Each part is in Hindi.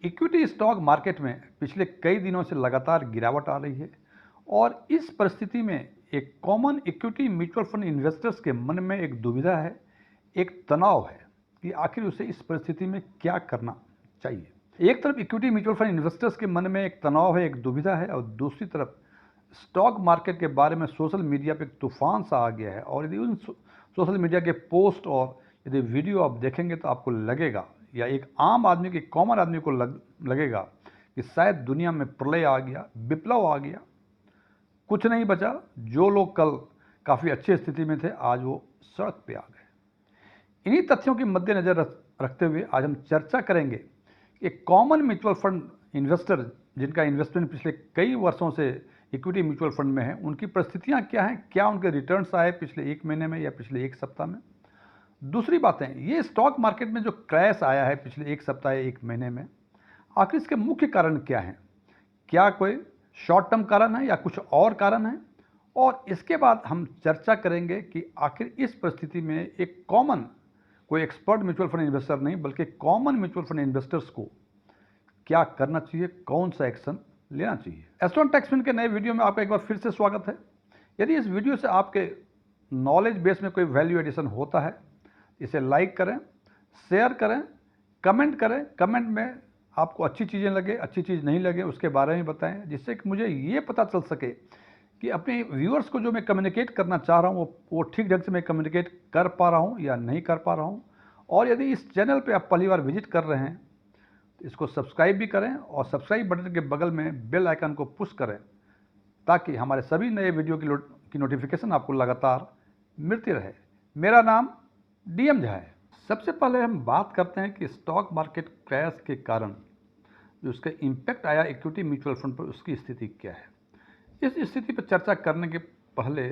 इक्विटी स्टॉक मार्केट में पिछले कई दिनों से लगातार गिरावट आ रही है और इस परिस्थिति में एक common equity mutual fund investors के मन में एक दुविधा है, एक तनाव है कि आखिर उसे इस परिस्थिति में क्या करना चाहिए। एक तरफ इक्विटी म्यूचुअल फंड इन्वेस्टर्स के मन में एक तनाव है, एक दुविधा है, और दूसरी तरफ स्टॉक मार्केट के बारे में सोशल मीडिया पे एक तूफान सा आ गया है। और यदि उन सोशल मीडिया के पोस्ट और यदि वीडियो आप देखेंगे तो आपको लगेगा, या एक आम आदमी के कॉमन आदमी को लगेगा कि शायद दुनिया में प्रलय आ गया, विप्लव आ गया, कुछ नहीं बचा। जो लोग कल काफ़ी अच्छी स्थिति में थे आज वो सड़क पे आ गए। इन्हीं तथ्यों के मद्देनजर रखते हुए आज हम चर्चा करेंगे कि कॉमन म्यूचुअल फंड इन्वेस्टर जिनका इन्वेस्टमेंट पिछले कई वर्षों से इक्विटी म्यूचुअल फंड में है, उनकी परिस्थितियां क्या हैं, क्या उनके रिटर्न्स आए पिछले एक महीने में या पिछले एक सप्ताह में। दूसरी बातें, ये स्टॉक मार्केट में जो क्रैश आया है पिछले एक सप्ताह या एक महीने में, आखिर इसके मुख्य कारण क्या हैं? क्या कोई शॉर्ट टर्म कारण है या कुछ और कारण है? और इसके बाद हम चर्चा करेंगे कि आखिर इस परिस्थिति में एक कॉमन, कोई एक्सपर्ट म्यूचुअल फंड इन्वेस्टर नहीं बल्कि कॉमन म्यूचुअल फंड इन्वेस्टर्स को क्या करना चाहिए, कौन सा एक्शन लेना चाहिए। एस्ट्रॉन टैक्समैन के नए वीडियो में आपका एक बार फिर से स्वागत है। यदि इस वीडियो से आपके नॉलेज बेस में कोई वैल्यू एडिशन होता है, इसे लाइक करें, शेयर करें, कमेंट करें। कमेंट में आपको अच्छी चीज़ें लगे, अच्छी चीज़ नहीं लगे, उसके बारे में बताएं, जिससे कि मुझे ये पता चल सके कि अपने व्यूअर्स को जो मैं कम्युनिकेट करना चाह रहा हूँ वो ठीक ढंग से मैं कम्युनिकेट कर पा रहा हूँ या नहीं कर पा रहा हूँ। और यदि इस चैनल पे आप पहली बार विजिट कर रहे हैं तो इसको सब्सक्राइब भी करें और सब्सक्राइब बटन के बगल में बेल आइकन को पुश करें ताकि हमारे सभी नए वीडियो की नोटिफिकेशन आपको लगातार मिलती रहे। मेरा नाम डीएम झा है। सबसे पहले हम बात करते हैं कि स्टॉक मार्केट क्रैश के कारण जो उसका इम्पैक्ट आया इक्विटी म्यूचुअल फंड पर, उसकी स्थिति क्या है। इस स्थिति पर चर्चा करने के पहले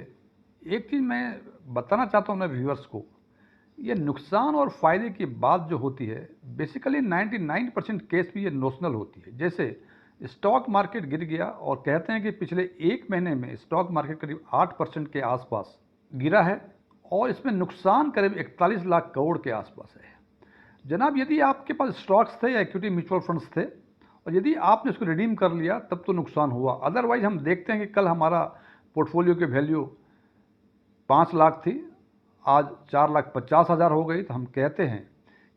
एक चीज़ मैं बताना चाहता हूँ अपने व्यूअर्स को। ये नुकसान और फ़ायदे की बात जो होती है, बेसिकली 99% केस भी ये नोशनल होती है। जैसे स्टॉक मार्केट गिर गया और कहते हैं कि पिछले एक महीने में स्टॉक मार्केट करीब 8% के आसपास गिरा है और इसमें नुकसान करीब 41 लाख करोड़ के आसपास है। जनाब, यदि आपके पास स्टॉक्स थे या इक्विटी म्यूचुअल फंड्स थे और यदि आपने उसको रिडीम कर लिया तब तो नुकसान हुआ। अदरवाइज हम देखते हैं कि कल हमारा पोर्टफोलियो की वैल्यू 5 लाख थी, आज 4,50,000 हो गई, तो हम कहते हैं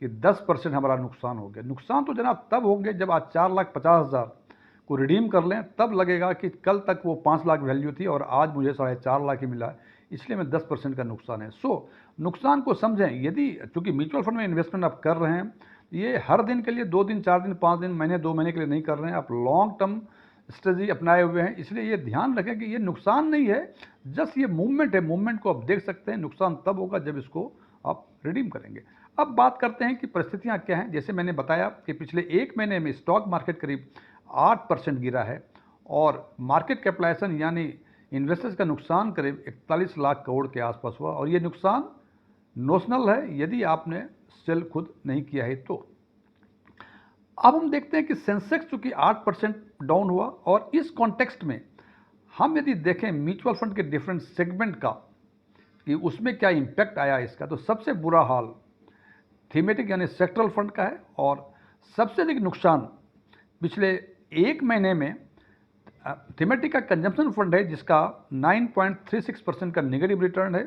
कि 10% हमारा नुकसान हो गया। नुकसान तो जनाब तब होंगे जब आज 4,50,000 को रिडीम कर लें, तब लगेगा कि कल तक वो 5 लाख वैल्यू थी और आज मुझे 4.5 लाख ही मिला, इसलिए मैं 10% का नुकसान है। सो नुकसान को समझें। यदि चूंकि म्यूचुअल फंड में इन्वेस्टमेंट आप कर रहे हैं, ये हर दिन के लिए 2 दिन, 4 दिन, 5 दिन, महीने, 2 महीने के लिए नहीं कर रहे हैं, आप लॉन्ग टर्म स्ट्रेटजी अपनाए हुए हैं, इसलिए ये ध्यान रखें कि ये नुकसान नहीं है, जस्ट ये मूवमेंट है। मूवमेंट को आप देख सकते हैं, नुकसान तब होगा जब इसको आप रिडीम करेंगे। अब बात करते हैं कि परिस्थितियां क्या हैं। जैसे मैंने बताया कि पिछले एक महीने में स्टॉक मार्केट करीब 8% गिरा है और मार्केट कैपिटलाइजेशन यानी इन्वेस्टर्स का नुकसान करीब 41 लाख करोड़ के आसपास हुआ। और ये नुकसान नोशनल है यदि आपने सेल खुद नहीं किया है तो। अब हम देखते हैं कि सेंसेक्स चूंकि 8% डाउन हुआ और इस कॉन्टेक्स्ट में हम यदि देखें म्यूचुअल फंड के डिफरेंट सेगमेंट का कि उसमें क्या इम्पैक्ट आया इसका, तो सबसे बुरा हाल थीमेटिक यानी सेक्टरल फंड का है और सबसे अधिक नुकसान पिछले एक महीने में थीमेटिक का कंजम्पशन फंड है जिसका 9.36% का नेगेटिव रिटर्न है।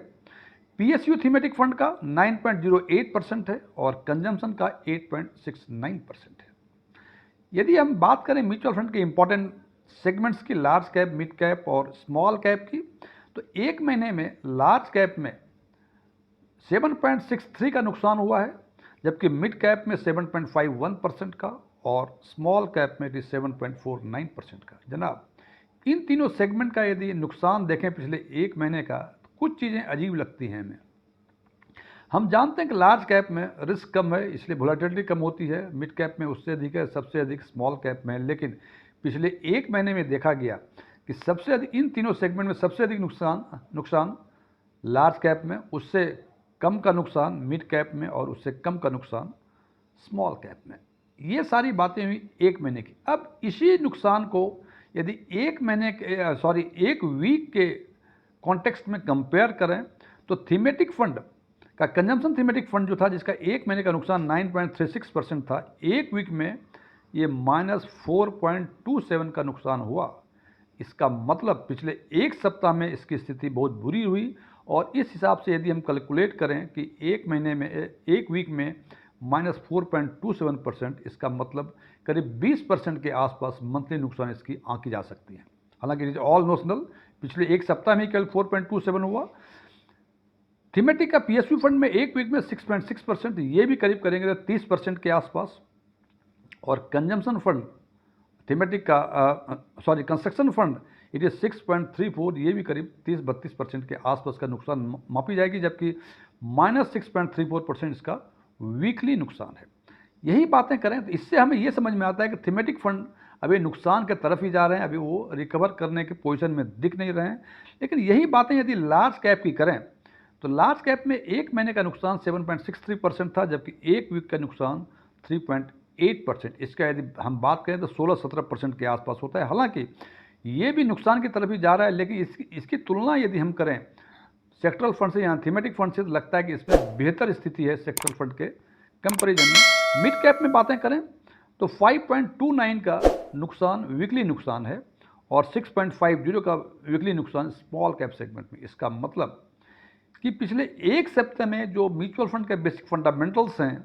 पीएसयू थीमेटिक फंड का 9.08% है और कंजम्पशन का 8.69% है। यदि हम बात करें म्यूचुअल फंड के इंपॉर्टेंट सेगमेंट्स की, लार्ज कैप, मिड कैप और स्मॉल कैप की, तो एक महीने में लार्ज कैप में 7.63 का नुकसान हुआ है, जबकि मिड कैप में 7.51% का और स्मॉल कैप में 7.49% का। जनाब, इन तीनों सेगमेंट का यदि नुकसान देखें पिछले एक महीने का, तो कुछ चीज़ें अजीब लगती हैं हमें। हम जानते हैं कि लार्ज कैप में रिस्क कम है, इसलिए वोलेटिलिटी कम होती है, मिड कैप में उससे अधिक है, सबसे अधिक स्मॉल कैप में है। लेकिन पिछले एक महीने में देखा गया कि सबसे अधिक इन तीनों सेगमेंट में सबसे अधिक नुकसान लार्ज कैप में, उससे कम का नुकसान मिड कैप में और उससे कम का नुकसान स्मॉल कैप में। ये सारी बातें हुई एक महीने की। अब इसी नुकसान को यदि एक वीक के कॉन्टेक्स्ट में कंपेयर करें तो थीमेटिक फंड का कंजम्पशन थीमेटिक फंड जो था, जिसका एक महीने का नुकसान 9.36% था, एक वीक में ये -4.27 का नुकसान हुआ। इसका मतलब पिछले एक सप्ताह में इसकी स्थिति बहुत बुरी हुई और इस हिसाब से यदि हम कैलकुलेट करें कि एक महीने में एक वीक में -4.27%, इसका मतलब करीब 20% के आसपास मंथली नुकसान इसकी आंकी जा सकती है। हालांकि ऑल नोशनल पिछले एक सप्ताह में केवल 4.27 हुआ। थीमेटिक का पीएसयू फंड में एक वीक में 6.6%, ये भी करीब करेंगे 30% के आसपास। और कंजम्पशन फंड थीमेटिक का कंस्ट्रक्शन फंड इट इज 6.34, ये भी करीब 30-32% के आसपास का नुकसान मापी जाएगी, जबकि -6.34% इसका वीकली नुकसान है। यही बातें करें तो इससे हमें ये समझ में आता है कि थीमेटिक फंड अभी नुकसान के तरफ ही जा रहे हैं, अभी वो रिकवर करने के पोजीशन में दिख नहीं रहे हैं। लेकिन यही बातें यदि लार्ज कैप की करें तो लार्ज कैप में एक महीने का नुकसान 7.63% था, जबकि एक वीक का नुकसान 3.8%। इसका यदि हम बात करें तो 16-17% के आसपास होता है। हालांकि ये भी नुकसान की तरफ ही जा रहा है, लेकिन इसकी तुलना यदि हम करें सेक्टरल फंड से या थीमेटिक फंड से, तो लगता है कि इसमें बेहतर स्थिति है सेक्टरल फंड के कंपैरिजन में। मिड कैप में बातें करें तो 5.29 का नुकसान वीकली नुकसान है और 6.50 का वीकली नुकसान स्मॉल कैप सेगमेंट में। इसका मतलब कि पिछले एक सप्ताह में जो म्यूचुअल फंड के बेसिक फंडामेंटल्स हैं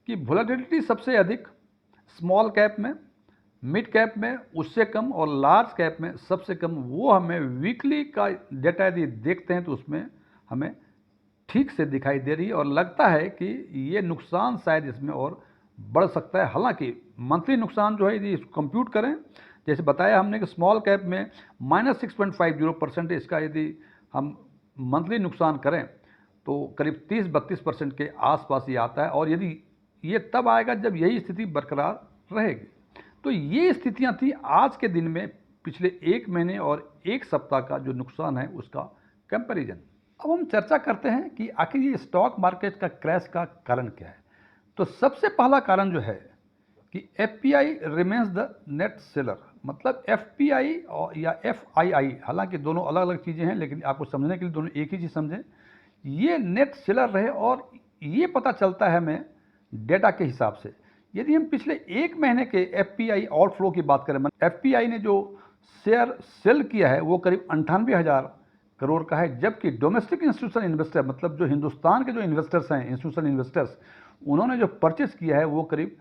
कि वोलेटिलिटी सबसे अधिक स्मॉल कैप में, मिड कैप में उससे कम और लार्ज कैप में सबसे कम, वो हमें वीकली का डेटा यदि देखते हैं तो उसमें हमें ठीक से दिखाई दे रही है और लगता है कि ये नुकसान शायद इसमें और बढ़ सकता है। हालांकि मंथली नुकसान जो है यदि इसको कंप्यूट करें, जैसे बताया हमने कि स्मॉल कैप में -6.50% इसका यदि हम मंथली नुकसान करें तो करीब 30-32% के आसपास ये आता है और यदि ये तब आएगा जब यही स्थिति बरकरार रहेगी। तो ये स्थितियां थी आज के दिन में पिछले एक महीने और एक सप्ताह का जो नुकसान है उसका कंपैरिजन। अब हम चर्चा करते हैं कि आखिर ये स्टॉक मार्केट का क्रैश का कारण क्या है। तो सबसे पहला कारण जो है कि FPI remains the net seller, मतलब एफपीआई या एफआईआई, हालांकि दोनों अलग अलग चीज़ें हैं, लेकिन आपको समझने के लिए दोनों एक ही चीज़ समझें। ये नेट सेलर रहे और ये पता चलता है हमें डेटा के हिसाब से। यदि हम पिछले एक महीने के एफपीआई आउटफ्लो की बात करें, एफपीआई ने जो शेयर सेल किया है वो करीब 98,000 करोड़ का है, जबकि डोमेस्टिक इंस्टीट्यूशनल इन्वेस्टर, मतलब जो हिंदुस्तान के जो इन्वेस्टर्स हैं, इंस्टीट्यूशनल इन्वेस्टर्स, उन्होंने जो परचेस किया है वो करीब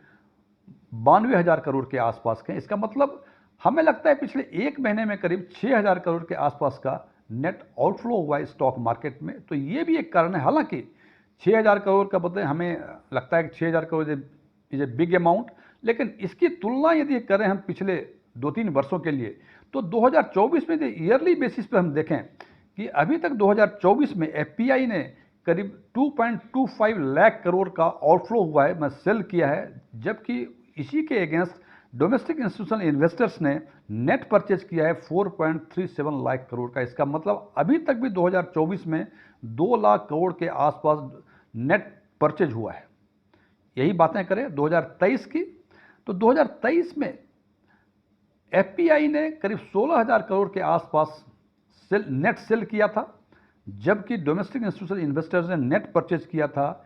92,000 करोड़ के आसपास के। इसका मतलब हमें लगता है पिछले एक महीने में करीब 6,000 करोड़ के आसपास का नेट आउटफ्लो हुआ है स्टॉक मार्केट में। तो ये भी एक कारण है। हालांकि 6,000 करोड़ का मतलब हमें लगता है कि 6,000 crore is a big amount, लेकिन इसकी तुलना यदि करें हम पिछले 2-3 वर्षों के लिए तो 2024 में ईयरली बेसिस पे हम देखें कि अभी तक 2024 में एफपीआई ने करीब 2.25 लाख करोड़ का आउटफ्लो हुआ है, मैं सेल किया है, जबकि इसी के अगेंस्ट डोमेस्टिक इंस्टीट्यूशनल इन्वेस्टर्स ने नेट परचेज किया है 4.37 लाख करोड़ का। इसका मतलब अभी तक भी 2024 में 2 लाख करोड़ के आसपास नेट परचेज हुआ है। यही बातें करें 2023 की तो 2023 में एफपीआई ने करीब 16,000 करोड़ के आसपास नेट सेल किया था, जबकि डोमेस्टिक इंस्टीट्यूशनल इन्वेस्टर्स ने नेट परचेज किया था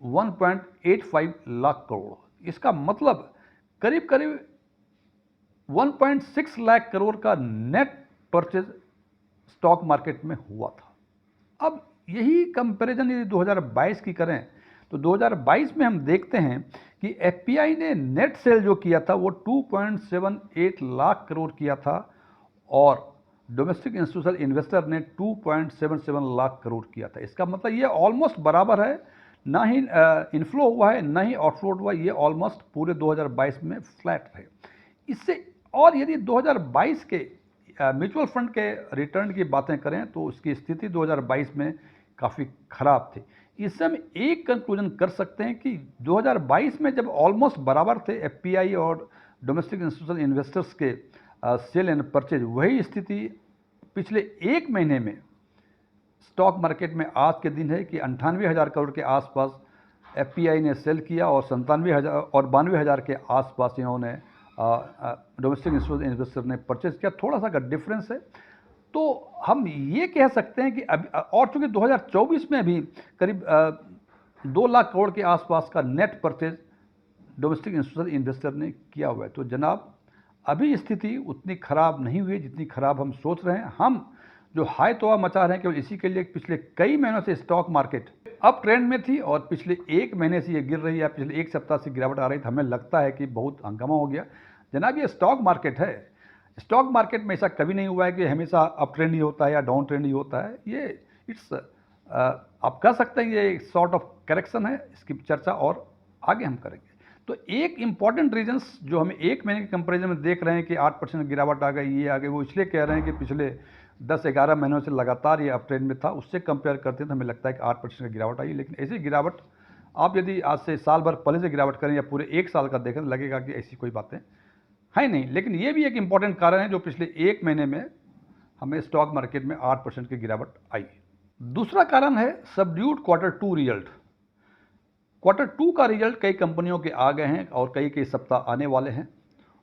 1.85 लाख करोड़। इसका मतलब करीब करीब 1.6 लाख करोड़ का नेट परचेज स्टॉक मार्केट में हुआ था। अब यही कंपैरिजन यदि 2022 की करें तो 2022 में हम देखते हैं कि एफपीआई ने नेट सेल जो किया था वो 2.78 लाख करोड़ किया था और डोमेस्टिक इंस्टीट्यूशनल इन्वेस्टर ने 2.77 लाख करोड़ किया था। इसका मतलब ये ऑलमोस्ट बराबर है, ना ही इनफ्लो हुआ है ना ही आउटफ्लो हुआ, ये ऑलमोस्ट पूरे 2022 में फ्लैट रहे। इससे और यदि 2022 के म्यूचुअल फंड के रिटर्न की बातें करें तो उसकी स्थिति 2022 में काफ़ी खराब थी। इससे हम एक कंक्लूजन कर सकते हैं कि 2022 में जब ऑलमोस्ट बराबर थे एफपीआई और डोमेस्टिक इंस्टीट्यूशनल इन्वेस्टर्स के सेल एंड परचेज, वही स्थिति पिछले एक महीने में स्टॉक मार्केट में आज के दिन है कि 98,000 करोड़ के आसपास एफपीआई ने सेल किया और 97,000 और 92,000 के आसपास इन्होंने डोमेस्टिक इंस्टीट्यूशनल इन्वेस्टर ने परचेज किया। थोड़ा सा का डिफरेंस है। तो हम ये कह सकते हैं कि अभी और चूंकि 2024 में भी करीब 2 लाख करोड़ के आसपास का net purchase domestic institutional investor ने किया हुआ है। तो जनाब अभी स्थिति उतनी खराब नहीं हुई है जितनी खराब हम सोच रहे हैं। हम जो हाई तौबा मचा रहे हैं केवल इसी के लिए पिछले कई महीनों से स्टॉक मार्केट अप ट्रेंड में थी और पिछले एक महीने से ये गिर रही है, पिछले एक सप्ताह से गिरावट आ रही है। तो हमें लगता है कि बहुत हंगामा हो गया। जनाब ये स्टॉक मार्केट है, स्टॉक मार्केट में ऐसा कभी नहीं हुआ है कि हमेशा अप ट्रेंड ही होता है या डाउन ट्रेंड ही होता है। ये इट्स आप कह सकते हैं ये सॉर्ट ऑफ करेक्शन है। इसकी चर्चा और आगे हम करेंगे। तो एक इम्पॉर्टेंट रीजंस जो हमें एक महीने के कंपैरिजन में देख रहे हैं कि 8% गिरावट आ गई, ये आ गई, वो इसलिए कह रहे हैं कि पिछले 10-11 महीनों से लगातार ये अप ट्रेंड में था। उससे कंपेयर करते हैं तो हमें लगता है कि 8% की गिरावट आई। लेकिन ऐसी गिरावट आप यदि आज से साल भर पहले से गिरावट करें या पूरे एक साल का देखें तो लगेगा कि ऐसी कोई बातें है नहीं। लेकिन ये भी एक इम्पॉर्टेंट कारण है जो पिछले एक महीने में हमें स्टॉक मार्केट में 8% की गिरावट आई। दूसरा कारण है सबड्यूड Q2 रिजल्ट। Q2 का रिजल्ट कई कंपनियों के आ गए हैं और कई सप्ताह आने वाले हैं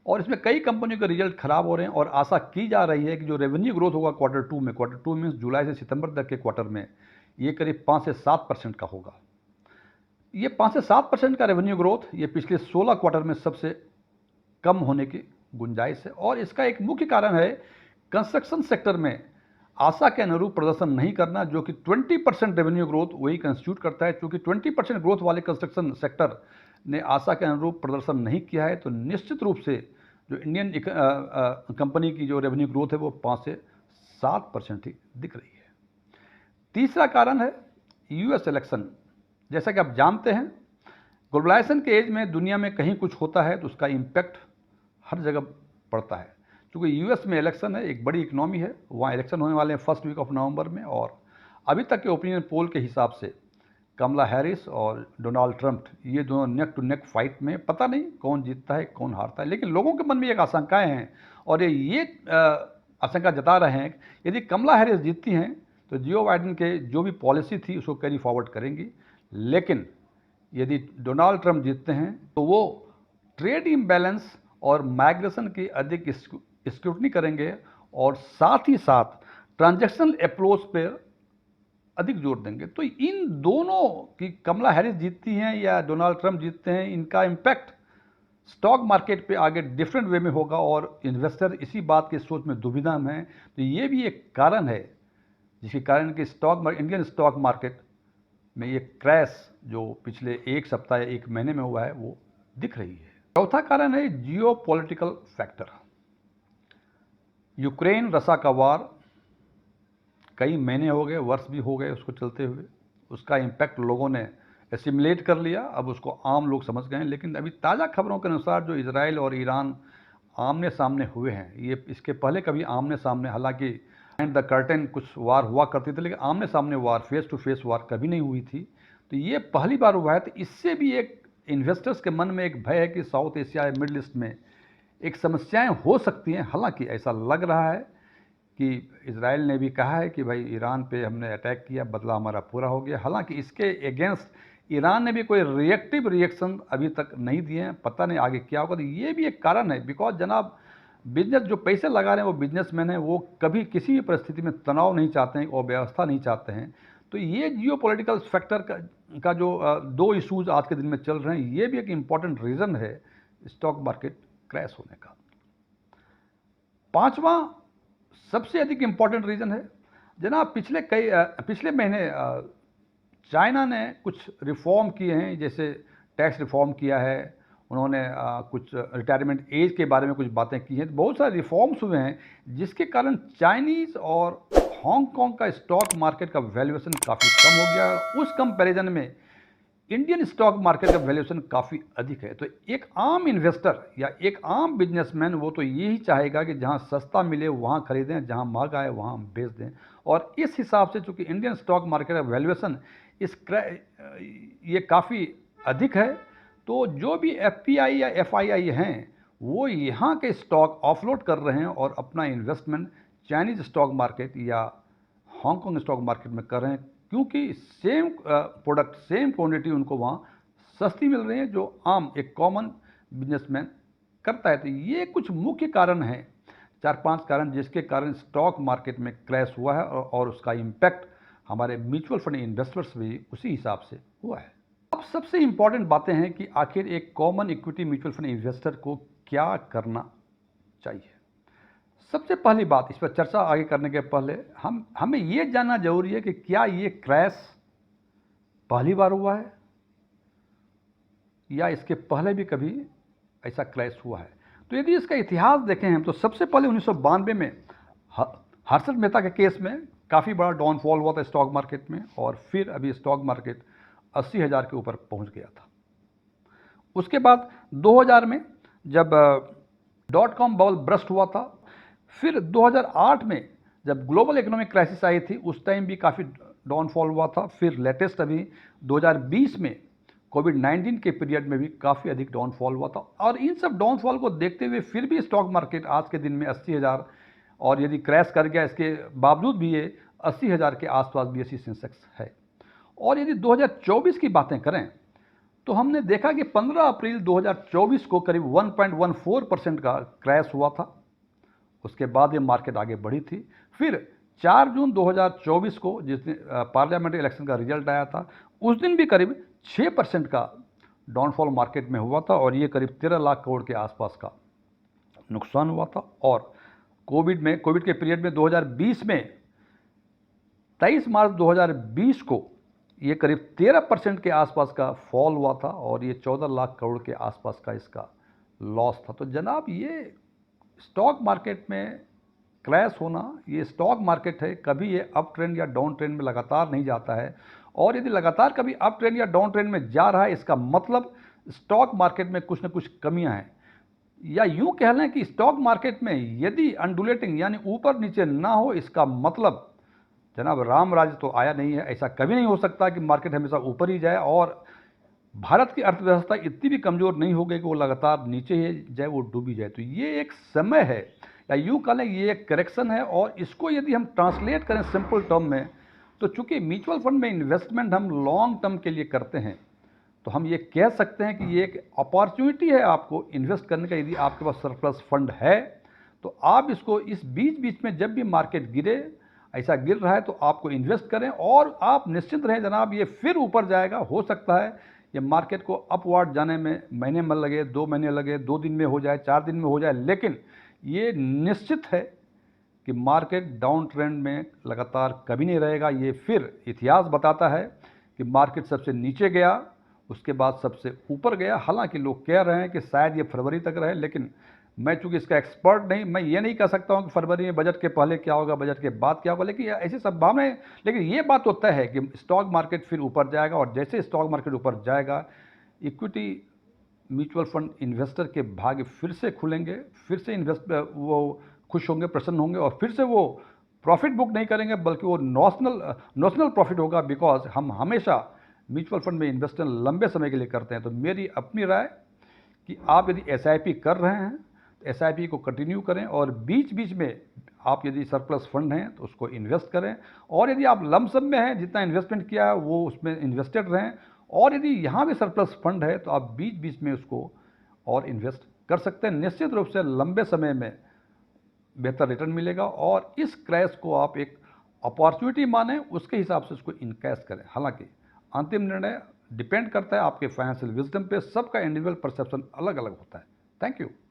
और इसमें कई कंपनियों के रिजल्ट खराब हो रहे हैं और आशा की जा रही है कि जो रेवेन्यू ग्रोथ होगा Q2 मीन्स जुलाई से सितंबर तक के क्वार्टर में ये करीब 5 से 7% का होगा। ये 5 से 7% का रेवेन्यू ग्रोथ ये पिछले 16 क्वार्टर में सबसे कम होने की गुंजाइश है और इसका एक मुख्य कारण है कंस्ट्रक्शन सेक्टर में आशा के अनुरूप प्रदर्शन नहीं करना, जो कि 20% रेवेन्यू ग्रोथ वही कंस्टिट्यूट करता है। क्योंकि 20% ग्रोथ वाले कंस्ट्रक्शन सेक्टर ने आशा के अनुरूप प्रदर्शन नहीं किया है तो निश्चित रूप से जो इंडियन कंपनी की जो रेवेन्यू ग्रोथ है वो 5 से 7% ही दिख रही है। तीसरा कारण है यूएस इलेक्शन। जैसा कि आप जानते हैं ग्लोबलाइजेशन के एज में दुनिया में कहीं कुछ होता है तो उसका इम्पैक्ट हर जगह पड़ता है। क्योंकि यूएस में इलेक्शन है, एक बड़ी इकनॉमी है, वहाँ इलेक्शन होने वाले हैं फर्स्ट वीक ऑफ नवंबर में और अभी तक के ओपिनियन पोल के हिसाब से कमला हैरिस और डोनाल्ड ट्रंप ये दोनों नेक टू नेक फाइट में, पता नहीं कौन जीतता है कौन हारता है। लेकिन लोगों के मन में एक आशंकाएं हैं और ये आशंका जता रहे हैं कि यदि कमला हैरिस जीतती हैं तो जो बाइडेन के जो भी पॉलिसी थी उसको कैरी फॉरवर्ड करेंगी। लेकिन यदि डोनाल्ड ट्रंप जीतते हैं तो वो ट्रेड इम्बैलेंस और माइग्रेशन की अधिक स्क्रूटनी करेंगे और साथ ही साथ ट्रांजैक्शनल अप्रोच पर अधिक जोर देंगे। तो इन दोनों की कमला हैरिस जीतती हैं या डोनाल्ड ट्रंप जीतते हैं, इनका इम्पैक्ट स्टॉक मार्केट पे आगे डिफरेंट वे में होगा और इन्वेस्टर इसी बात की सोच में दुविधा में हैं। तो ये भी एक कारण है जिसके कारण कि इंडियन स्टॉक मार्केट में ये क्रैश जो पिछले एक सप्ताह या एक महीने में हुआ है वो दिख रही है। चौथा कारण है जियो पॉलिटिकल फैक्टर। यूक्रेन रसा का वार कई महीने हो गए, वर्ष भी हो गए उसको चलते हुए। उसका इम्पैक्ट लोगों ने एसिमुलेट कर लिया, अब उसको आम लोग समझ गए हैं। लेकिन अभी ताज़ा खबरों के अनुसार जो इजराइल और ईरान आमने सामने हुए हैं, ये इसके पहले कभी आमने सामने, हालांकि एंड द कर्टेन कुछ वार हुआ करती थी लेकिन आमने सामने वार, फेस टू फेस वार कभी नहीं हुई थी। तो ये पहली बार हुआ है। तो इससे भी एक इन्वेस्टर्स के मन में एक भय है कि साउथ एशिया या मिडल ईस्ट में एक समस्याएं हो सकती हैं। हालांकि ऐसा लग रहा है कि इजराइल ने भी कहा है कि भाई ईरान पे हमने अटैक किया, बदला हमारा पूरा हो गया। हालांकि इसके अगेंस्ट ईरान ने भी कोई रिएक्टिव रिएक्शन अभी तक नहीं दिए हैं, पता नहीं आगे क्या होगा। तो ये भी एक कारण है। बिकॉज जनाब बिजनेस जो पैसे लगा रहे हैं वो बिजनेसमैन हैं, वो कभी किसी भी परिस्थिति में तनाव नहीं चाहते हैं और व्यवस्था नहीं चाहते हैं। तो ये जियो पॉलिटिकल फैक्टर का जो दो इशूज़ आज के दिन में चल रहे हैं, ये भी एक इम्पॉर्टेंट रीज़न है स्टॉक मार्केट क्रैश होने का। पांचवा सबसे अधिक इम्पॉर्टेंट रीज़न है जनाब पिछले महीने चाइना ने कुछ रिफॉर्म किए हैं। जैसे टैक्स रिफॉर्म किया है उन्होंने, कुछ रिटायरमेंट एज के बारे में कुछ बातें की हैं। बहुत सारे रिफॉर्म्स हुए हैं जिसके कारण चाइनीज़ और हांगकांग का स्टॉक मार्केट का वैल्यूएशन काफ़ी कम हो गया। उस कंपैरिजन में इंडियन स्टॉक मार्केट का वैल्यूएशन काफ़ी अधिक है। तो एक आम इन्वेस्टर या एक आम बिजनेसमैन वो तो यही चाहेगा कि जहां सस्ता मिले वहां खरीदें, जहां महंगा है वहां बेच दें। और इस हिसाब से चूंकि इंडियन स्टॉक मार्केट का वैल्यूएशन ये काफ़ी अधिक है, तो जो भी एफपीआई या एफआईआई हैं वो यहाँ के स्टॉक ऑफलोड कर रहे हैं और अपना इन्वेस्टमेंट चाइनीज स्टॉक मार्केट या हांगकांग स्टॉक मार्केट में कर रहे हैं, क्योंकि सेम प्रोडक्ट सेम क्वांटिटी उनको वहाँ सस्ती मिल रही है जो आम एक कॉमन बिजनेसमैन करता है। तो ये कुछ मुख्य कारण हैं, 4-5 कारण जिसके कारण स्टॉक मार्केट में क्रैश हुआ है और उसका इम्पैक्ट हमारे म्यूचुअल फंड इन्वेस्टर्स भी उसी हिसाब से हुआ है। अब सबसे इम्पॉर्टेंट बातें हैं कि आखिर एक common equity mutual fund investor को क्या करना चाहिए। सबसे पहली बात, इस पर चर्चा आगे करने के पहले हमें ये जानना जरूरी है कि क्या ये क्रैश पहली बार हुआ है या इसके पहले भी कभी ऐसा क्रैश हुआ है। तो यदि इसका इतिहास देखें हम, तो सबसे पहले 1992 में हर्षद मेहता के केस में काफ़ी बड़ा डाउनफॉल हुआ था स्टॉक मार्केट में, और फिर अभी स्टॉक मार्केट 80,000 के ऊपर पहुंच गया था। उसके बाद 2000 में जब .com बबल ब्रस्ट हुआ था, फिर 2008 में जब ग्लोबल इकोनॉमिक क्राइसिस आई थी उस टाइम भी काफ़ी डाउनफॉल हुआ था। फिर लेटेस्ट अभी 2020 में कोविड-19 के पीरियड में भी काफ़ी अधिक डाउनफॉल हुआ था, और इन सब डाउनफॉल को देखते हुए फिर भी स्टॉक मार्केट आज के दिन में 80,000, और यदि क्रैश कर गया इसके बावजूद भी ये 80,000 के आसपास BSE सेंसेक्स है। और यदि 2024 की बातें करें तो हमने देखा कि 15 अप्रैल 2024 को करीब 1.14% का क्रैश हुआ था। उसके बाद ये मार्केट आगे बढ़ी थी। फिर 4 जून 2024 को जिस दिन पार्लियामेंट्री इलेक्शन का रिजल्ट आया था, उस दिन भी करीब 6% का डाउनफॉल मार्केट में हुआ था, और ये करीब 13 लाख करोड़ के आसपास का नुकसान हुआ था। और कोविड के पीरियड में 2020 में 23 मार्च 2020 को ये करीब 13% के आसपास का फॉल हुआ था, और ये 14 लाख करोड़ के आसपास का इसका लॉस था। तो जनाब, ये स्टॉक मार्केट में क्रैश होना, ये स्टॉक मार्केट है, कभी ये अप ट्रेंड या डाउन ट्रेंड में लगातार नहीं जाता है। और यदि लगातार कभी अप ट्रेंड या डाउन ट्रेंड में जा रहा है, इसका मतलब स्टॉक मार्केट में कुछ न कुछ कमियां हैं। या यूं कह लें कि स्टॉक मार्केट में यदि अंडुलेटिंग यानी ऊपर नीचे ना हो, इसका मतलब जनाब राम राज्य तो आया नहीं है। ऐसा कभी नहीं हो सकता कि मार्केट हमेशा ऊपर ही जाए, और भारत की अर्थव्यवस्था इतनी भी कमज़ोर नहीं हो गई कि वो लगातार नीचे ही जाए, वो डूबी जाए। तो ये एक समय है, या यूँ कह लें ये एक करेक्शन है। और इसको यदि हम ट्रांसलेट करें सिंपल टर्म में, तो चूंकि म्यूचुअल फंड में इन्वेस्टमेंट हम लॉन्ग टर्म के लिए करते हैं, तो हम ये कह सकते हैं कि ये एक अपॉर्चुनिटी है आपको इन्वेस्ट करने का। यदि आपके पास सरप्लस फंड है तो आप इसको इस बीच बीच में जब भी मार्केट गिरे, ऐसा गिर रहा है, तो आपको इन्वेस्ट करें, और आप निश्चित रहें जनाब ये फिर ऊपर जाएगा। हो सकता है ये मार्केट को अपवार्ड जाने में महीने में लगे, 2 महीने लगे, 2 दिन में हो जाए, 4 दिन में हो जाए, लेकिन ये निश्चित है कि मार्केट डाउन ट्रेंड में लगातार कभी नहीं रहेगा। ये फिर इतिहास बताता है कि मार्केट सबसे नीचे गया, उसके बाद सबसे ऊपर गया। हालांकि लोग कह रहे हैं कि शायद ये फरवरी तक रहे, लेकिन मैं चूंकि इसका एक्सपर्ट नहीं, मैं ये नहीं कह सकता हूं कि फरवरी में बजट के पहले क्या होगा, बजट के बाद क्या होगा, लेकिन ऐसी संभावनाएं। लेकिन ये बात तो तय है कि स्टॉक मार्केट फिर ऊपर जाएगा, और जैसे स्टॉक मार्केट ऊपर जाएगा, इक्विटी म्यूचुअल फंड इन्वेस्टर के भाग्य फिर से खुलेंगे, फिर से वो खुश होंगे, प्रसन्न होंगे, और फिर से वो प्रॉफिट बुक नहीं करेंगे, बल्कि वो नॉशनल प्रॉफिट होगा। बिकॉज हम हमेशा म्यूचुअल फंड में इन्वेस्टमेंट लंबे समय के लिए करते हैं। तो मेरी अपनी राय कि आप यदि SIP कर रहे हैं तो SIP को कंटिन्यू करें, और बीच बीच में आप यदि सरप्लस फंड हैं तो उसको इन्वेस्ट करें, और यदि आप लमसम में हैं, जितना इन्वेस्टमेंट किया है वो उसमें इन्वेस्टेड रहें, और यदि यहाँ भी सरप्लस फंड है तो आप बीच बीच में उसको और इन्वेस्ट कर सकते हैं। निश्चित रूप से लंबे समय में बेहतर रिटर्न मिलेगा, और इस क्रैश को आप एक अपॉर्चुनिटी माने, उसके हिसाब से उसको इनकैश करें। हालांकि अंतिम निर्णय डिपेंड करता है आपके फाइनेंशियल विजडम पे। सबका इंडिविजुअल परसेप्शन अलग अलग होता है। Thank you.